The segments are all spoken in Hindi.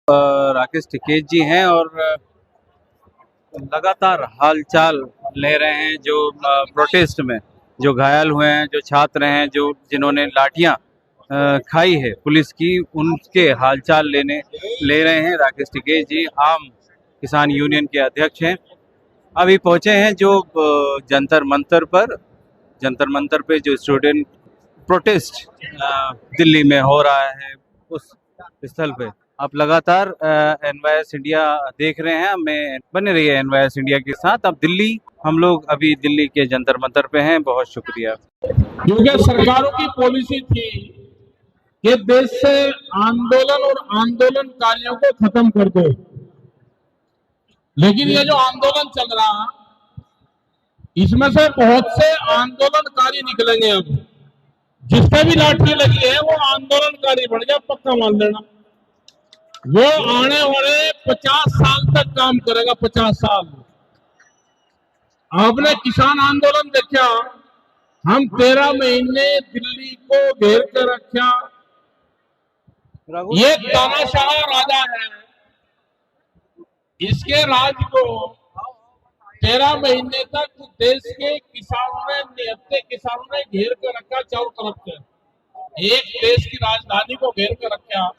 राकेश टिकैत जी हैं और लगातार हालचाल ले रहे हैं। जो प्रोटेस्ट में जो घायल हुए हैं, जो छात्र हैं, जो जिन्होंने लाठियां खाई है पुलिस की, उनके हालचाल ले रहे हैं। राकेश टिकैत जी आम किसान यूनियन के अध्यक्ष हैं। अभी पहुंचे हैं जो जंतर मंतर पे जो स्टूडेंट प्रोटेस्ट दिल्ली में हो रहा है, उस स्थल पे आप लगातार एनवाईएस इंडिया देख रहे हैं। हमें बने रहिए एनवाईएस इंडिया के साथ। अब दिल्ली, हम लोग अभी दिल्ली के जंतर मंतर पे हैं। बहुत शुक्रिया। क्योंकि सरकारों की पॉलिसी थी कि देश से आंदोलन और आंदोलनकारियों को खत्म कर दो, लेकिन ये जो आंदोलन चल रहा, इसमें से बहुत से आंदोलनकारी निकलेंगे। अब जिससे भी लाठी लगी है वो आंदोलनकारी बन गया, पक्का मान लेना। वो आने वाले 50 साल तक काम करेगा, 50 साल। आपने किसान आंदोलन देखा, हम 13 महीने दिल्ली को घेर कर रखा। ये तानाशाह राजा है, इसके राज को 13 महीने तक देश के किसानों ने, निहत्थे किसानों ने घेर कर रखा चारों तरफ से। एक देश की राजधानी को घेर कर रखा।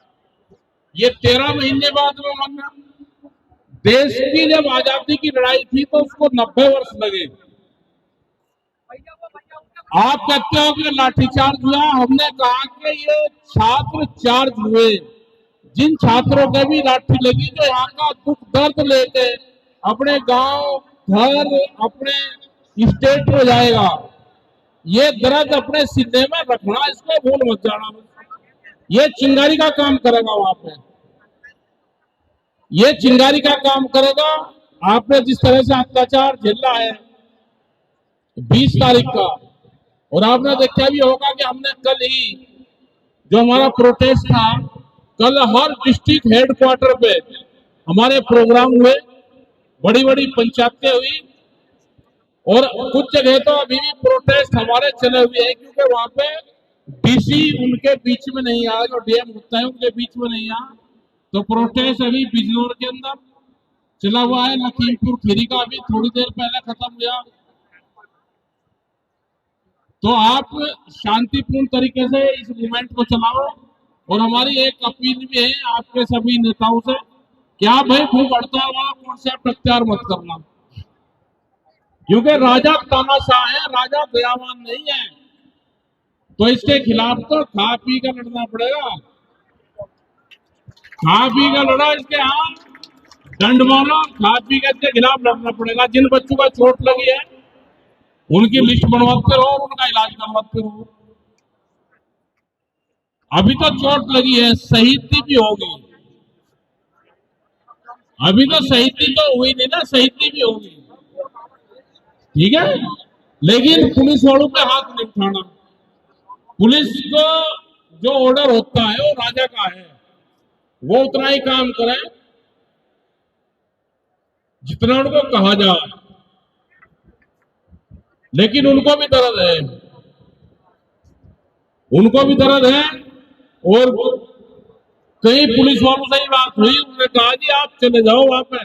ये 13 महीने बाद में मानना, देश की जब आजादी की लड़ाई थी तो उसको 90 वर्ष लगे। आप कहते हो कि लाठीचार्ज हुआ, हमने कहा कि ये छात्र चार्ज हुए। जिन छात्रों के भी लाठी लगी, जो यहाँ का दुख दर्द लेके अपने गांव, घर, अपने स्टेट में जाएगा, ये दर्द अपने सीने में रखना, इसको भूल मत जाना। ये चिंगारी का काम करेगा वहां पे, ये चिंगारी का काम करेगा। आपने जिस तरह से अत्याचार झेला है 20 तारीख का, और आपने देखा भी होगा कि हमने कल ही जो हमारा प्रोटेस्ट था, कल हर डिस्ट्रिक्ट हेडक्वार्टर पे हमारे प्रोग्राम हुए, बड़ी बड़ी पंचायतें हुई, और कुछ जगह तो अभी भी प्रोटेस्ट हमारे चले हुए हैं, क्योंकि वहां पे डीसी उनके बीच में नहीं आया, जो डीएम होता है उनके बीच में नहीं आया। तो प्रोटेस्ट अभी बिजनौर के अंदर चला हुआ है, लखीमपुर खीरी का अभी थोड़ी देर पहले खत्म हुआ। तो आप शांतिपूर्ण तरीके से इस मूवमेंट को चलाओ। और हमारी एक अपील भी है आपके सभी नेताओं से, क्या भाई खूब हड़ताल वाला कॉन्सेप्ट अख्तियार मत करना, क्योंकि राजा तानाशाह है, राजा दयावान नहीं है। तो इसके खिलाफ तो खा पी कर लड़ना पड़ेगा, खा पी का लड़ा, इसके यहाँ दंड मारो, खा पी के इसके खिलाफ लड़ना पड़ेगा। जिन बच्चों का चोट लगी है उनकी लिस्ट बनवाते रहो और उनका इलाज करवाते रहो। अभी तो चोट लगी है, शहीदी भी होगी। अभी तो शहीदी तो हुई नहीं ना, शहीदी भी होगी, ठीक है। लेकिन पुलिस वालों पे हाथ नहीं उठाना। पुलिस को जो ऑर्डर होता है वो राजा का है, वो उतना ही काम करें जितना उनको कहा जाए। लेकिन उनको भी दर्द है, उनको भी दर्द है। और कई पुलिस वालों से ही बात हुई, उन्होंने कहा जी आप चले जाओ वहां पे।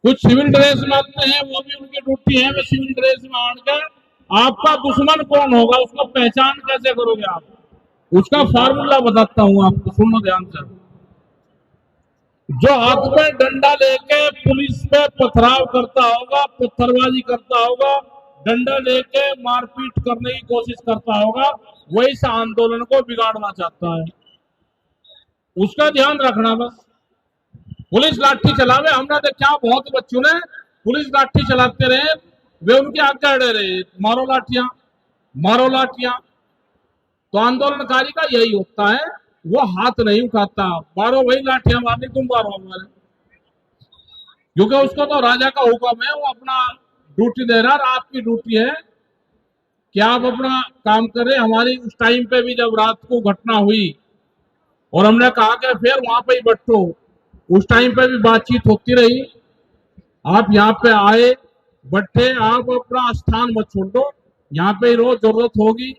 कुछ सिविल ड्रेस में आते हैं, वो भी उनकी ड्यूटी है, वे सिविल ड्रेस में आकर आपका दुश्मन कौन होगा उसको पहचान कैसे करोगे आप, उसका फार्मूला बताता हूं आपको, सुनो ध्यान से। जो हाथ में डंडा लेके पुलिस पे पथराव करता होगा, पत्थरबाजी करता होगा, डंडा लेके मारपीट करने की कोशिश करता होगा, वही इस आंदोलन को बिगाड़ना चाहता है। उसका ध्यान रखना बस। पुलिस लाठी चलावे, हमने देखा बहुत बच्चों ने पुलिस लाठी चलाते रहे, वे उनके आगे अड़े रहे, मारो लाठियां, मारो लाठियां। तो आंदोलनकारी का यही होता है, वो हाथ नहीं उठाता, मारो वही लाठियां मारनी, तुम मारो हमारे, क्योंकि उसको तो राजा का हुक्म है, वो अपना ड्यूटी दे रहा, आपकी ड्यूटी है कि आप अपना काम करें। हमारी उस टाइम पे भी जब रात को घटना हुई और हमने कहा कि फिर वहां पे ही बैठो, उस टाइम पे भी बातचीत होती रही। आप यहाँ पे आए, बैठे, आप अपना स्थान मत छोड़ो, यहाँ पे ही रहो, जरूरत होगी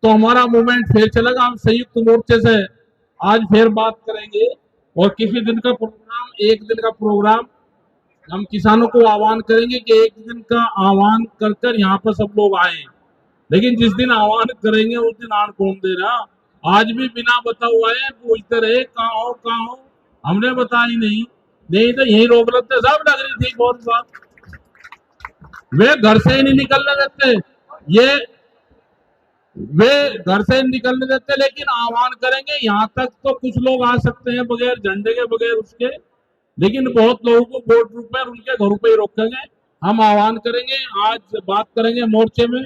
तो हमारा मूवमेंट फिर चलेगा। हम संयुक्त मोर्चे से आज फिर बात करेंगे। और किसी दिन का प्रोग्राम, एक दिन का प्रोग्राम हम किसानों को आह्वान करेंगे कि एक दिन का आह्वान कर कर यहाँ पर सब लोग आए। लेकिन जिस दिन आह्वान करेंगे उस दिन आड़ कौन दे रहा। आज भी बिना बता हुआ है पूछते रहे कहाँ हो कहाँ हो, हमने बताया नहीं, नहीं तो यही रोक लेते। सब लग रही थी बहुत बात, वे घर से ही नहीं निकलने देते, ये वे घर से निकलने देते। लेकिन आह्वान करेंगे यहाँ तक तो कुछ लोग आ सकते हैं बगैर झंडे के, बगैर उसके, लेकिन बहुत लोगों को बोर्ड रूप में उनके घरों पे ही रोकेंगे। हम आह्वान करेंगे, आज बात करेंगे मोर्चे में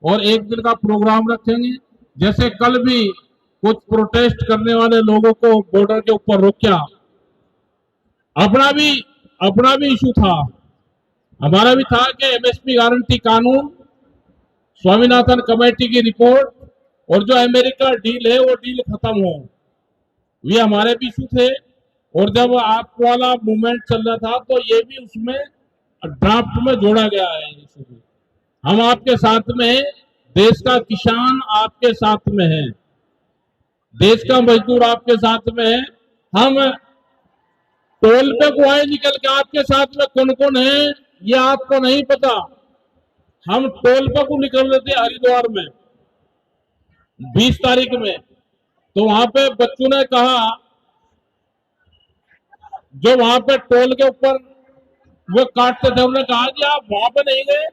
और एक दिन का प्रोग्राम रखेंगे। जैसे कल भी कुछ प्रोटेस्ट करने वाले लोगों को बॉर्डर के ऊपर रोका, अपना भी इशू था, हमारा भी था कि एमएसपी गारंटी कानून, स्वामीनाथन कमेटी की रिपोर्ट और जो अमेरिका डील है वो डील खत्म हो, ये हमारे भी इशू थे। और जब आप वाला मूवमेंट चल रहा था तो ये भी उसमें ड्राफ्ट में जोड़ा गया है। हम आपके साथ में हैं, देश का किसान आपके साथ में है, देश का मजदूर आपके साथ में है। हम टोल पे को आए निकल के आपके साथ में कौन कौन है ये आपको नहीं पता। हम टोल पे को निकल रहे थे हरिद्वार में 20 तारीख में, तो वहां पे बच्चों ने कहा, जो वहां पे टोल के ऊपर वो काटते थे, उन्होंने कहा कि आप वहां पे नहीं गए,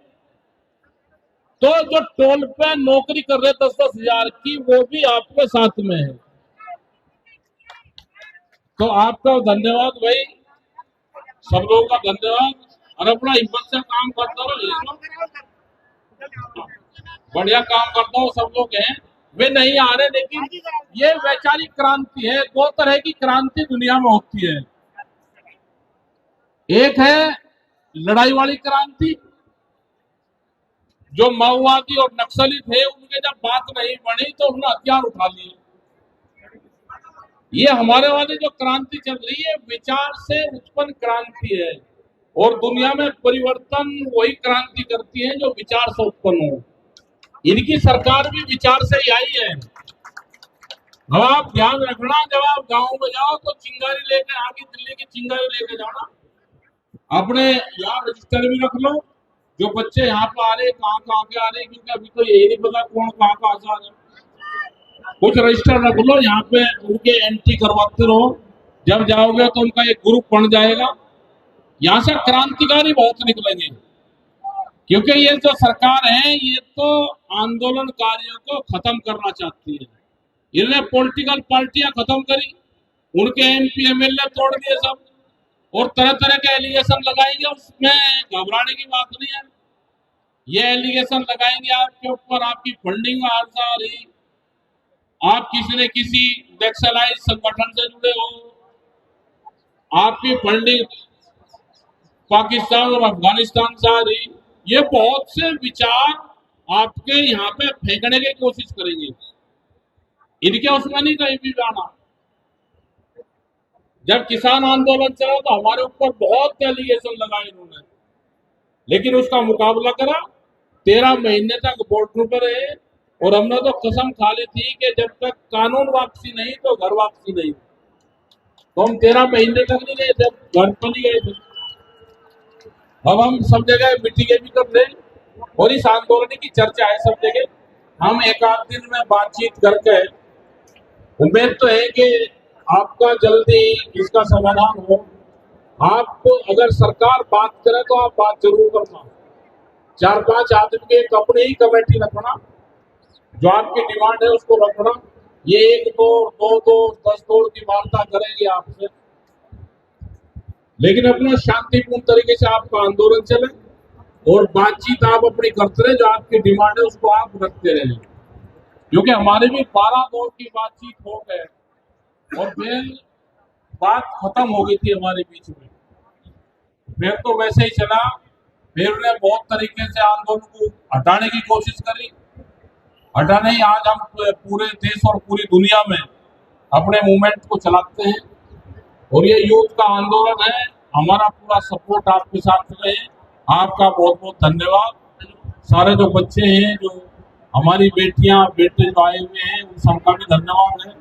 तो जो टोल पे नौकरी कर रहे 10-10 हजार की वो भी आपके साथ में है। तो आपका धन्यवाद भाई, सब लोगों का धन्यवाद। और अपना हिम्मत से काम करता रहो, बढ़िया काम करता हूँ, सब लोग हैं, वे नहीं आ रहे। लेकिन ये वैचारिक क्रांति है, दो तरह की क्रांति दुनिया में होती है। एक है लड़ाई वाली क्रांति, जो माओवादी और नक्सली थे, उनके जब बात नहीं बनी तो उन्होंने हथियार उठा लिए। ये हमारे वाली जो क्रांति चल रही है विचार से उत्पन्न क्रांति है, और दुनिया में परिवर्तन वही क्रांति करती है जो विचार से उत्पन्न हो। इनकी सरकार भी विचार से ही आई है। अब आप ध्यान रखना, जब आप गाँव में जाओ तो चिंगारी लेकर, आगे दिल्ली की चिंगारी लेकर जाना, अपने यहाँ रजिस्टर भी रख लो, जो बच्चे यहाँ पे आ रहे कहाँ कहाँ के आ रहे, क्योंकि अभी तो यही नहीं पता कौन कहाँ कहाँ से आ रहे। कुछ रजिस्टर रख लो, यहाँ पे उनके एंट्री करवाते रहो, जब जाओगे तो उनका एक ग्रुप बन जाएगा। यहाँ से क्रांतिकारी बहुत निकलेंगे, क्योंकि ये जो सरकार है ये तो आंदोलनकारियों को खत्म करना चाहती है। इन्होंने पॉलिटिकल पार्टियां खत्म करी, उनके एमपी एमएलए तोड़ दिए सब, और तरह तरह के एलिगेशन लगाएंगे। उसमें घबराने की बात नहीं है, ये एलिगेशन लगाएंगे आपके ऊपर, आपकी फंडिंग आ रही, आप किसी न किसी नक्सलाइट संगठन से जुड़े हो, आपकी फंडिंग पाकिस्तान और अफगानिस्तान से आ रही। ये बहुत से विचार आपके यहाँ पे फेंकने की कोशिश करेंगे, इनके उसमें नहीं कहीं भी जाना। जब किसान आंदोलन चला तो हमारे ऊपर बहुत एलिगेशन लगाए इन्होंने, लेकिन उसका मुकाबला करा, 13 महीने तक बॉर्डर पर रहे, और हमने तो कसम खा ली थी कि जब तक कानून वापसी नहीं तो घर वापसी नहीं। तो हम 13 महीने तक नहीं गए, जब घर पर नहीं गए थे। अब हम सब जगह मीटिंगें भी कर रहे, और इस आंदोलन की चर्चा है सब जगह। हम एक आध दिन में बातचीत करके, उम्मीद तो है कि आपका जल्दी इसका समाधान हो। आप अगर सरकार बात करे तो आप बात जरूर करना, 4-5 आदमी के अपनी ही कमेटी रखना, जो आपकी डिमांड है उसको रखना। ये 1 तोड़ 2 तोड़ 10 तोड़ की वार्ता करेंगे आपसे, लेकिन अपना शांतिपूर्ण तरीके से आपका आंदोलन चले, और बातचीत आप अपनी करते रहे, जो आपकी डिमांड है उसको आप रखते रहे। क्योंकि हमारे भी 12 दौर की बातचीत हो गए और फिर बात खत्म हो गई थी हमारे बीच में, फिर तो वैसे ही चला। फिर उन्हें बहुत तरीके से आंदोलन को हटाने की कोशिश करी, हटाने ही आज हम पूरे देश और पूरी दुनिया में अपने मूवमेंट को चलाते हैं, और ये यूथ का आंदोलन है। हमारा पूरा सपोर्ट आपके साथ में है। आपका बहुत बहुत धन्यवाद। सारे जो बच्चे हैं, जो हमारी बेटियां बेटे जो आए हुए हैं, उन सबका भी धन्यवाद है।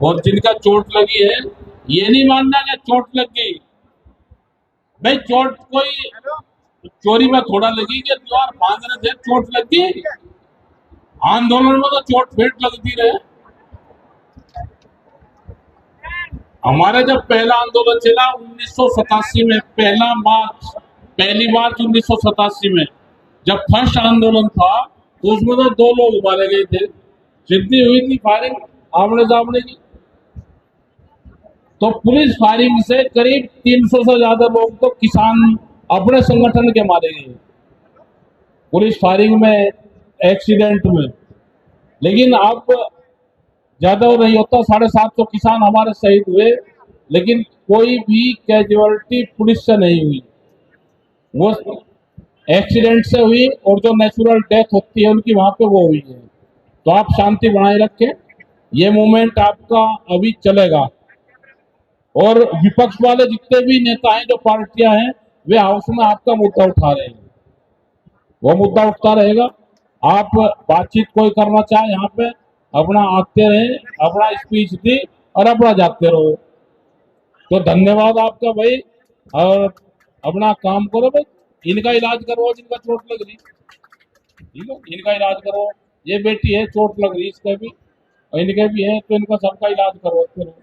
और जिनका चोट लगी है ये नहीं मानना कि चोट लग गई। भाई चोट कोई चोरी में थोड़ा लगी कि द्वार बांध रहे थे चोट लग गई। आंदोलन में तो चोट फेट लगती रहे। हमारा जब पहला आंदोलन चला 1987 में, पहली मार्च 1987 में जब फर्स्ट आंदोलन था तो उसमें तो 2 लोग मारे गए थे। जितनी हुई थी फायरिंग आमने सामने की, तो पुलिस फायरिंग से करीब 300 से ज्यादा लोग तो किसान अपने संगठन के मारे गए पुलिस फायरिंग में, एक्सीडेंट में। लेकिन अब ज्यादा नहीं होता, 750 किसान हमारे शहीद हुए, लेकिन कोई भी कैजुअलिटी पुलिस से नहीं हुई। वो एक्सीडेंट से हुई और जो नेचुरल डेथ होती है उनकी वहां पे वो हुई है। तो आप शांति बनाए रखें, ये मूवमेंट आपका अभी चलेगा। और विपक्ष वाले जितने भी नेता हैं, जो पार्टियां हैं, वे हाउस में आपका मुद्दा उठा रहे हैं, वो मुद्दा उठता रहेगा। आप बातचीत कोई करना चाहे यहाँ पे अपना आते रहे, अपना स्पीच दी और अपना जाते रहो। तो धन्यवाद आपका भाई, और अपना काम करो भाई। इनका इलाज करो जिनका चोट लग रही, ठीक है, इनका इलाज करो। ये बेटी है चोट लग रही इसका भी, और इनके भी है, तो इनका सबका इलाज करवाते रहो।